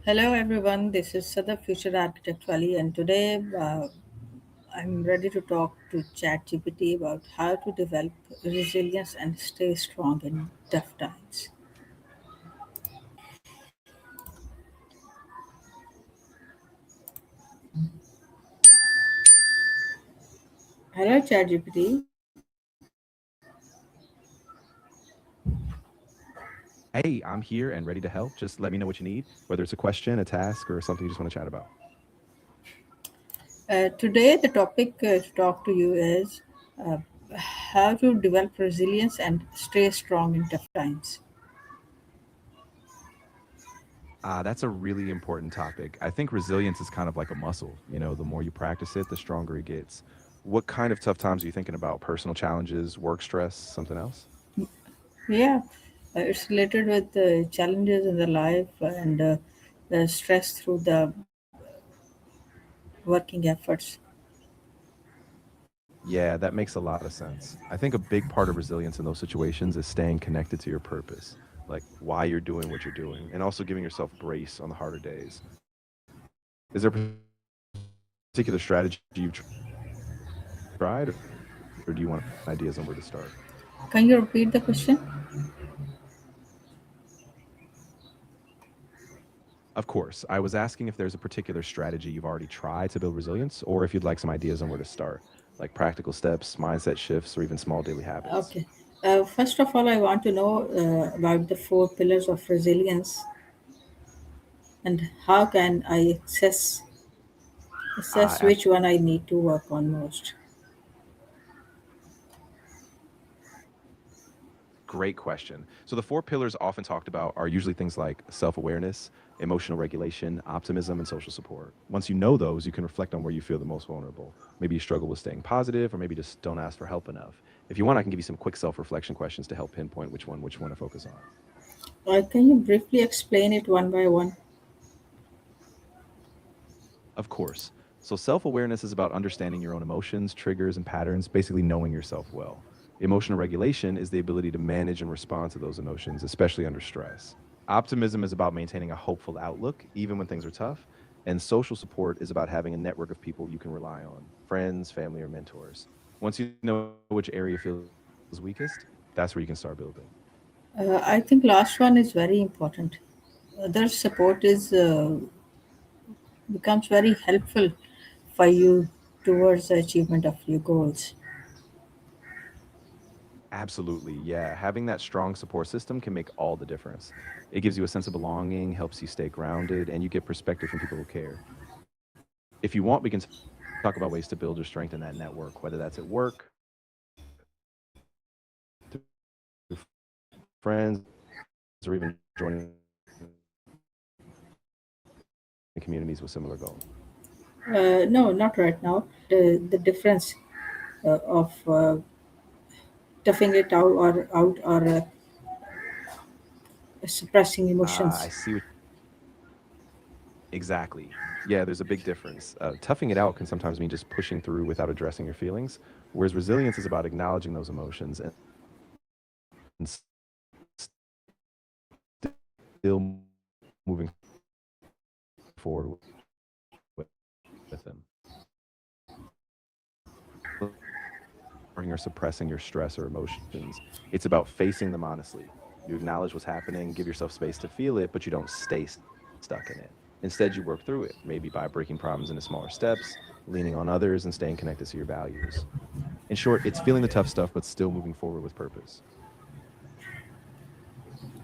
Hello everyone, this is Sada Future Architect Wali, and today I'm ready to talk to ChatGPT about how to develop resilience and stay strong in tough times. Hello ChatGPT. Hey, I'm here and ready to help. Just let me know what you need, whether it's a question, a task, or something you just want to chat about. Today the topic to talk to you is uh, how to develop resilience and stay strong in tough times. That's a really important topic. I think resilience is kind of like a muscle. The more you practice it, the stronger it gets. What kind of tough times are you thinking about? Personal challenges, work stress, something else? Yeah, it's related with the challenges in the life and the stress through the working efforts. Yeah, that makes a lot of sense. I think a big part of resilience in those situations is staying connected to your purpose, like why you're doing what you're doing, and also giving yourself grace on the harder days. Is there a particular strategy you've tried, or do you want ideas on where to start? Can you repeat the question? Of course. I was asking if there's a particular strategy you've already tried to build resilience, or if you'd like some ideas on where to start, like practical steps, mindset shifts, or even small daily habits. Okay. First of all, I want to know about the four pillars of resilience and how can I assess Ah, which one I need to work on most. great question. So, the four pillars often talked about are usually things like self awareness, emotional regulation, optimism, and social support. Once you know those, you can reflect on where you feel the most vulnerable. Maybe you struggle with staying positive, or maybe just don't ask for help enough. If you want, I can give you some quick self reflection questions to help pinpoint which one to focus on. Can you briefly explain it one by one? Of course. So, self awareness is about understanding your own emotions, triggers, and patterns, basically knowing yourself well. Emotional regulation is the ability to manage and respond to those emotions, especially under stress. Optimism is about maintaining a hopeful outlook, even when things are tough. And social support is about having a network of people you can rely on friends, family, or mentors. Once you know which area feels weakest, that's where you can start building. I think last one is very important. Other support is becomes very helpful for you towards the achievement of your goals. Absolutely. Yeah. Having that strong support system can make all the difference. It gives you a sense of belonging, helps you stay grounded, and you get perspective from people who care. If you want, we can talk about ways to build or strengthen that network, whether that's at work, through friends, or even joining communities with similar goals. No, not right now. The difference of toughing it out or suppressing I emotions. see what exactly. Yeah, there's a big difference. Toughing it out can sometimes mean just pushing through without addressing your feelings, whereas resilience is about acknowledging those emotions and still moving forward with them. Ignoring or suppressing your stress or emotions. It's about facing them honestly. You acknowledge what's happening, give yourself space to feel it, but you don't stay stuck in it. Instead, you work through it, maybe by breaking problems into smaller steps, leaning on others, and staying connected to your values. In short, it's feeling the tough stuff, but still moving forward with purpose.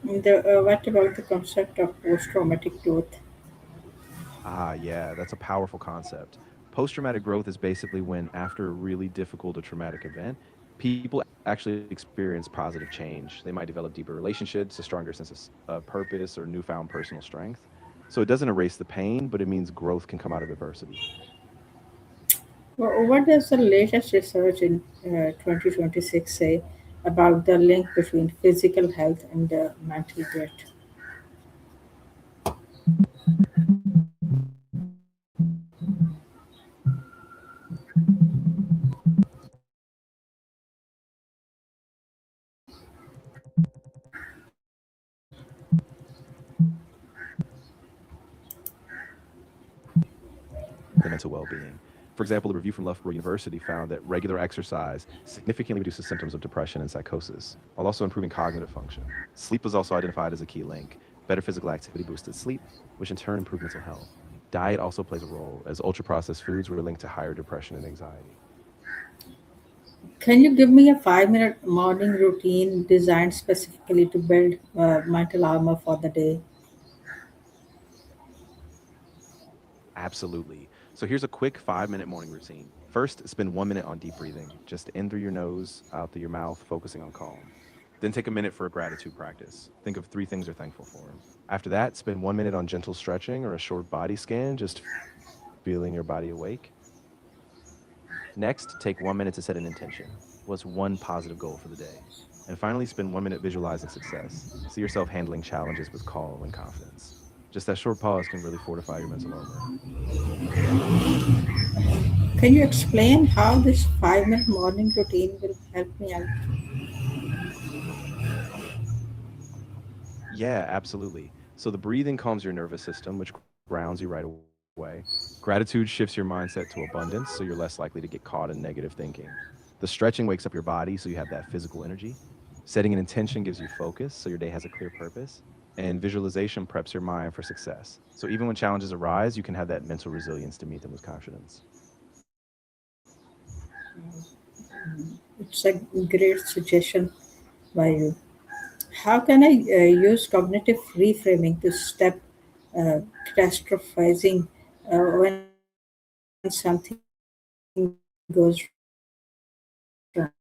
What about the concept of post-traumatic growth? Yeah, that's a powerful concept. Post traumatic growth is basically when, after a really difficult or traumatic event, people actually experience positive change. They might develop deeper relationships, a stronger sense of purpose, or newfound personal strength. So it doesn't erase the pain, but it means growth can come out of adversity. What does the latest research in 2026 say about the link between physical health and mental growth? mental well-being. For example, a review from Loughborough University found that regular exercise significantly reduces symptoms of depression and psychosis, while also improving cognitive function. Sleep was also identified as a key link. Better physical activity boosted sleep, which in turn improved mental health. Diet also plays a role, as ultra-processed foods were linked to higher depression and anxiety. Can you give me a 5 minute morning routine designed specifically to build mental armor for the day? Absolutely. So here's a quick 5 minute morning routine. First, spend 1 minute on deep breathing, just in through your nose, out through your mouth, focusing on calm. Then take a minute for a gratitude practice. Think of three things you're thankful for. After that, spend 1 minute on gentle stretching or a short body scan, just feeling your body awake. Next, take 1 minute to set an intention. What's one positive goal for the day? And finally, spend 1 minute visualizing success. See yourself handling challenges with calm and confidence. Just that short pause can really fortify your mental armor. Can you explain how this 5 minute morning routine will help me out? Yeah, absolutely. So the breathing calms your nervous system, which grounds you right away. Gratitude shifts your mindset to abundance, so you're less likely to get caught in negative thinking. The stretching wakes up your body, so you have that physical energy. Setting an intention gives you focus, so your day has a clear purpose. And visualization preps your mind for success. So even when challenges arise, you can have that mental resilience to meet them with confidence. It's a great suggestion by you. How can I use cognitive reframing to stop uh, catastrophizing when something goes wrong?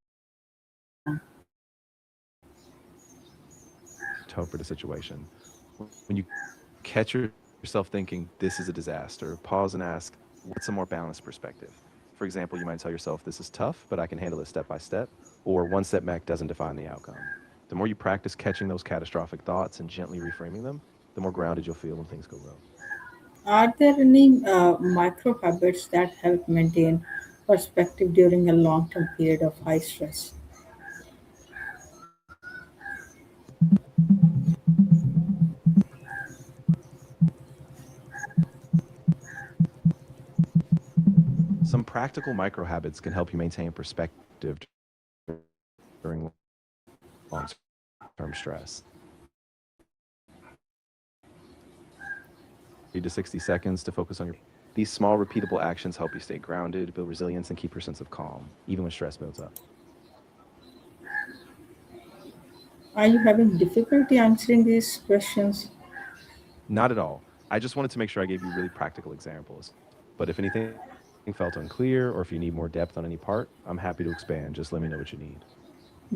Interpret a situation. When you catch yourself thinking, this is a disaster, pause and ask, what's a more balanced perspective? For example, you might tell yourself, this is tough, but I can handle it step by step, or one setback doesn't define the outcome. The more you practice catching those catastrophic thoughts and gently reframing them, the more grounded you'll feel when things go wrong. Are there any micro habits that help maintain perspective during a long term period of high stress? Some practical micro habits can help you maintain perspective during long term stress. 30 to 60 seconds to focus on your. These small, repeatable actions help you stay grounded, build resilience, and keep your sense of calm, even when stress builds up. Are you having difficulty answering these questions? Not at all. I just wanted to make sure I gave you really practical examples. But if anything felt unclear or if you need more depth on any part, I'm happy to expand. Just let me know what you need.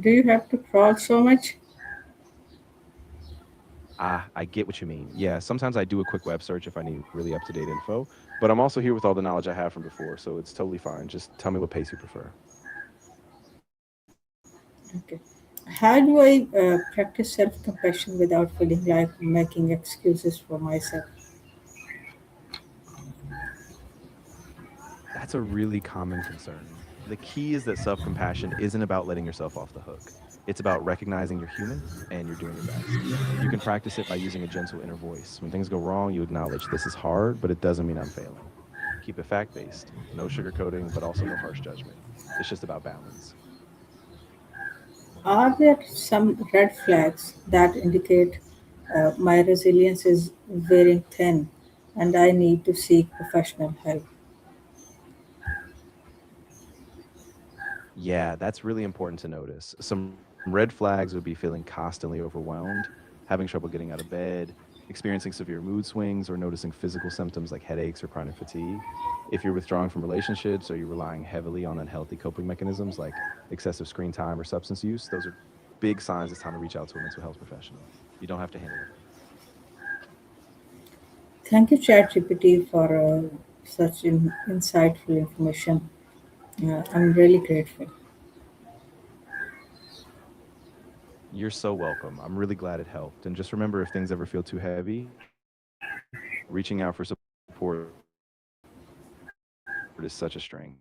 Do you have to crawl so much? Ah, I get what you mean. Yeah, sometimes I do a quick web search if I need really up to date info, but I'm also here with all the knowledge I have from before, so it's totally fine. Just tell me what pace you prefer. Okay. How do I practice self compassion without feeling like making excuses for myself? That's a really common concern. The key is that self compassion isn't about letting yourself off the hook. It's about recognizing you're human and you're doing your best. You can practice it by using a gentle inner voice. When things go wrong, you acknowledge this is hard, but it doesn't mean I'm failing. Keep it fact based, no sugarcoating, but also no harsh judgment. It's just about balance. Are there some red flags that indicate my resilience is wearing thin and I need to seek professional help? Yeah, that's really important to notice. Some red flags would be feeling constantly overwhelmed, having trouble getting out of bed, experiencing severe mood swings, or noticing physical symptoms like headaches or chronic fatigue. If you're withdrawing from relationships or you're relying heavily on unhealthy coping mechanisms like excessive screen time or substance use, those are big signs it's time to reach out to a mental health professional. You don't have to handle it. Thank you, ChatGPT, for such insightful information. I'm really grateful. You're so welcome. I'm really glad it helped. And just remember, if things ever feel too heavy, reaching out for support is such a strength.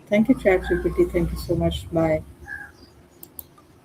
Thank you, ChatGPT. Thank you so much. Bye.